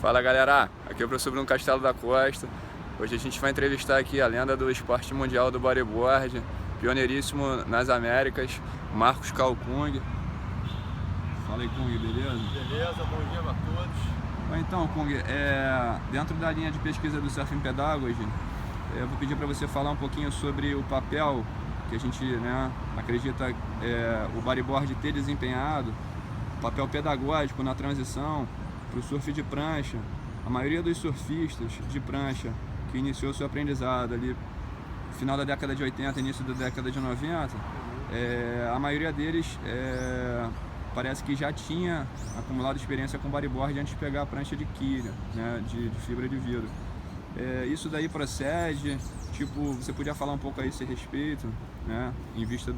Fala galera, aqui é o professor Bruno Castelo da Costa. Hoje a gente vai entrevistar aqui a lenda do esporte mundial do bodyboard, pioneiríssimo nas Américas, Marcos Carl Kung. Fala aí, Kung, beleza? Beleza, bom dia a todos. Então, Kung, dentro da linha de pesquisa do Surfing Pedagogy, eu vou pedir para você falar um pouquinho sobre o papel que a gente acredita o bodyboard ter desempenhado, o papel pedagógico na transição para o surf de prancha. A maioria dos surfistas de prancha que iniciou seu aprendizado ali no final da década de 80, início da década de 90, a maioria deles parece que já tinha acumulado experiência com bodyboard antes de pegar a prancha de quilha, de fibra de vidro. Isso daí procede? Tipo, você podia falar um pouco aí a esse respeito, em vista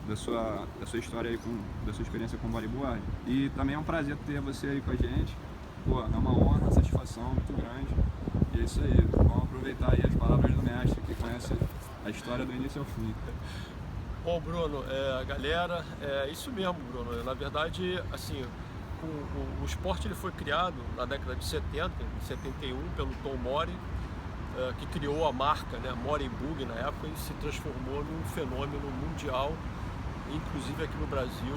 da sua história aí, da sua experiência com bodyboard? E também é um prazer ter você aí com a gente. Pô, é uma honra, uma satisfação muito grande. E é isso aí, vamos aproveitar aí as palavras do mestre, que conhece a história do início ao fim. Bom, Bruno, galera, é isso mesmo, Bruno. Na verdade, assim, o esporte ele foi criado na década de 70, em 71, pelo Tom Mori, que criou a marca, Mori Bug na época, e se transformou num fenômeno mundial, inclusive aqui no Brasil.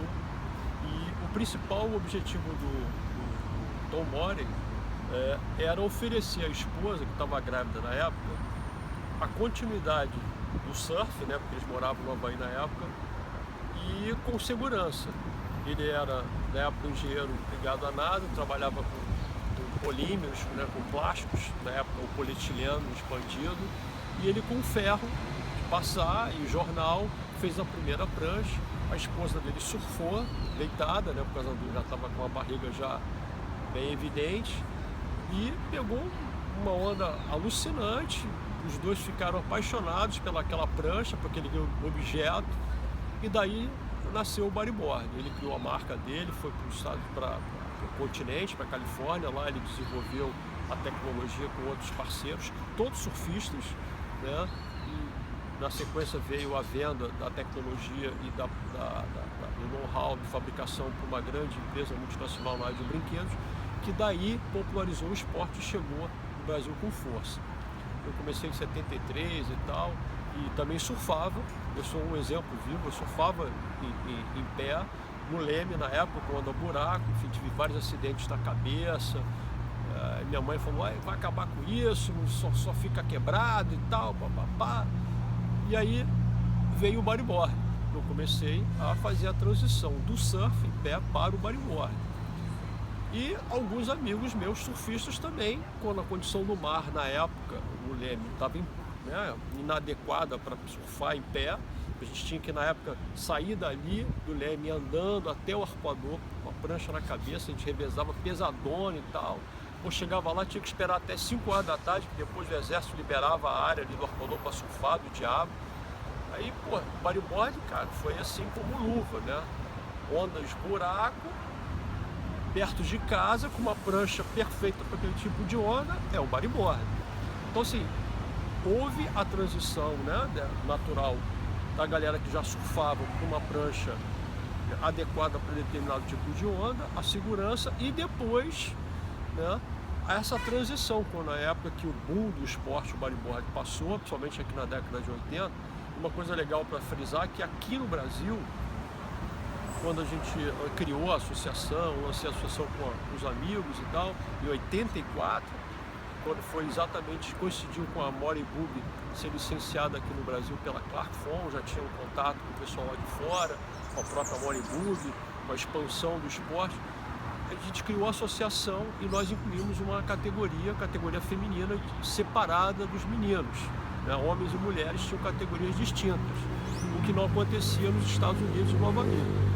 E o principal objetivo do Tom Mori era oferecer à esposa, que estava grávida na época, a continuidade do surf, porque eles moravam no Havaí na época, e com segurança. Ele era, na época, engenheiro ligado a nada, trabalhava com polímeros, com plásticos, na época o polietileno expandido, e ele com ferro de passar e jornal fez a primeira prancha. A esposa dele surfou, deitada, por causa do já estava com a barriga já bem evidente, e pegou uma onda alucinante. Os dois ficaram apaixonados pelaquela prancha, por aquele objeto, e daí nasceu o bodyboard. Ele criou a marca dele, foi para o continente, para a Califórnia. Lá ele desenvolveu a tecnologia com outros parceiros, todos surfistas, e na sequência veio a venda da tecnologia e do know-how de fabricação para uma grande empresa multinacional na área de brinquedos, que daí popularizou o esporte e chegou no Brasil com força. Eu comecei em 73 e tal, e também surfava. Eu sou um exemplo vivo, eu surfava em pé, no leme na época, com onda buraco, enfim, tive vários acidentes na cabeça. Minha mãe falou, vai acabar com isso, só fica quebrado e tal, papapá. E aí veio o bodyboard. Eu comecei a fazer a transição do surf em pé para o bodyboard. E alguns amigos meus surfistas também, quando a condição do mar na época, o leme estava inadequada para surfar em pé, a gente tinha que na época sair dali do leme andando até o arpoador, com a prancha na cabeça, a gente revezava pesadona e tal. Ou chegava lá, tinha que esperar até 5 horas da tarde, que depois o exército liberava a área ali do arpoador para surfar do diabo. Aí, pô, bodyboard, cara, foi assim como luva, ondas, buraco, perto de casa, com uma prancha perfeita para aquele tipo de onda, é o bodyboard. Então, assim, houve a transição natural da galera que já surfava com uma prancha adequada para determinado tipo de onda, a segurança, e depois essa transição, quando na época que o boom do esporte, o bodyboard, passou, principalmente aqui na década de 80, uma coisa legal para frisar é que aqui no Brasil, quando a gente criou a associação, lancei a associação com os amigos e tal, em 84, quando foi exatamente, coincidiu com a Mori Bug ser licenciada aqui no Brasil pela Clarkfon, já tinha um contato com o pessoal lá de fora, com a própria Mori Bug, com a expansão do esporte. A gente criou a associação e nós incluímos uma categoria feminina separada dos meninos. Homens e mulheres tinham categorias distintas, o que não acontecia nos Estados Unidos e no Havaí.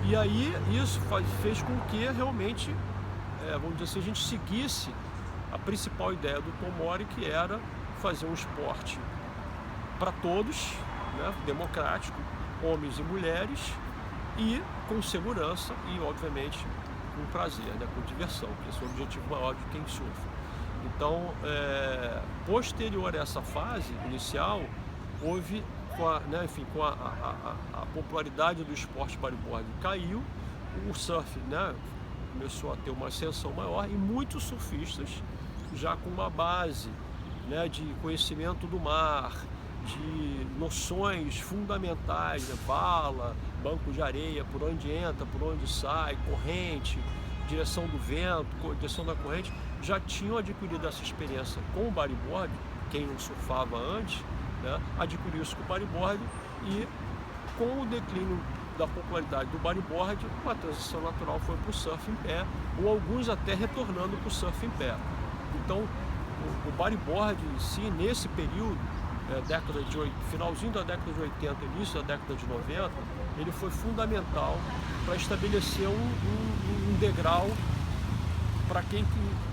E aí isso fez com que realmente, vamos dizer assim, a gente seguisse a principal ideia do Tom Mori, que era fazer um esporte para todos, democrático, homens e mulheres, e com segurança e, obviamente, com prazer, com diversão, que esse é o objetivo maior de quem surfa. Então, posterior a essa fase inicial, houve, com a popularidade do esporte bodyboard caiu, o surf começou a ter uma ascensão maior e muitos surfistas já com uma base, né, de conhecimento do mar, de noções fundamentais, né, vala, banco de areia, por onde entra, por onde sai, corrente, direção do vento, direção da corrente, já tinham adquirido essa experiência com o bodyboard. Quem não surfava antes, né, adquiriu isso com o bodyboard, e com o declínio da popularidade do bodyboard, uma transição natural foi para o surf em pé, ou alguns até retornando para o surf em pé. Então, o bodyboard em si, nesse período, finalzinho da década de 80, início da década de 90, ele foi fundamental para estabelecer um degrau para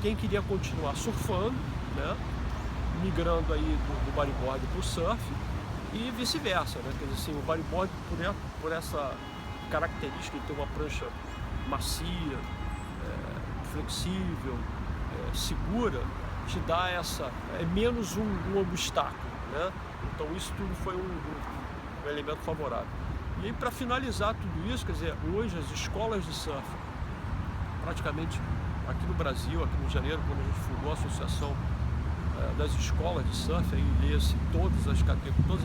quem queria continuar surfando, né, migrando aí do bodyboard para o surf, e vice-versa, né? Quer dizer assim, o bodyboard, por essa característica de ter uma prancha macia, flexível, segura, te dá menos um obstáculo, né? Então isso tudo foi um elemento favorável. E aí, para finalizar tudo isso, quer dizer, hoje as escolas de surf, praticamente aqui no Brasil, aqui no Rio de Janeiro, quando a gente fundou a associação das escolas de surf, aí lê-se todas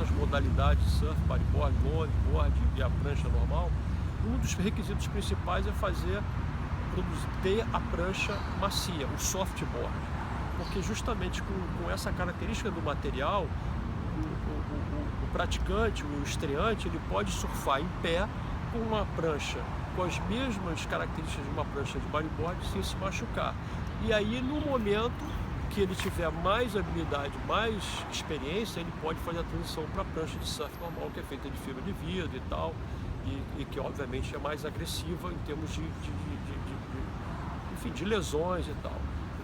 as modalidades de surf, bodyboard, longboard e a prancha normal. Um dos requisitos principais é ter a prancha macia, o softboard, porque justamente com essa característica do material, o praticante, o estreante, ele pode surfar em pé com uma prancha com as mesmas características de uma prancha de bodyboard sem se machucar. E aí, no momento que ele tiver mais habilidade, mais experiência, ele pode fazer a transição para a prancha de surf normal, que é feita de fibra de vidro e tal, e que obviamente é mais agressiva em termos de lesões e tal.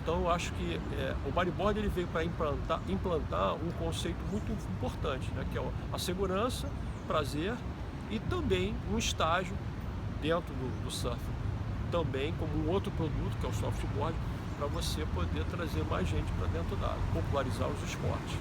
Então eu acho que o bodyboard ele veio para implantar um conceito muito importante, né, que é a segurança, prazer e também um estágio dentro do surf, também como um outro produto, que é o softboard, para você poder trazer mais gente para dentro da água, popularizar os esportes.